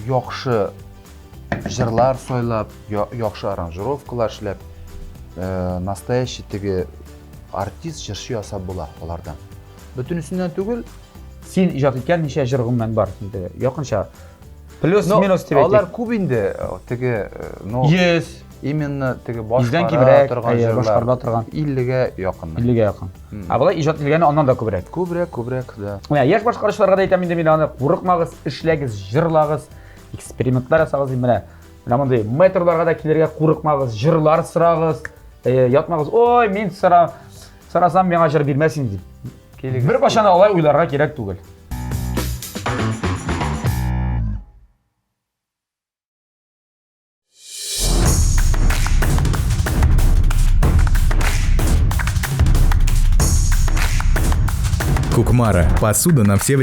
Yaxshi jırlar soylab, yaxshi aranjirovkalar ishlab, nastoящий tigi artist jırchi yasab bo'lar ulardan. Bütün üstünden tugul. Sen ijod etgan necha jig'ingman bor? Yaqincha plus minus deb aytaylik. Ular ko'p endi tigi Yes. именно tigi Yuzdan boshqarib ko'proq, turgan boshqarib turgan. 50 ga yaqin. 50 ga yaqin. Bular ijod qilgani ondan da ko'proq. Ko'proq da. Mana yosh boshqaruvchilarga da aytaman deb meni qo'rqmag'iz, ishlagiz, jirlag'iz, eksperimentlar yasagiz, mana bunday metrlarga da kelerga qo'rqmag'iz, jirlar sirag'iz, yotmag'iz. Oy, men sarasam menga ajr bermasin deb. Bir qachon olay o'ylarga kerak tugul. Кукмара. Посуда на все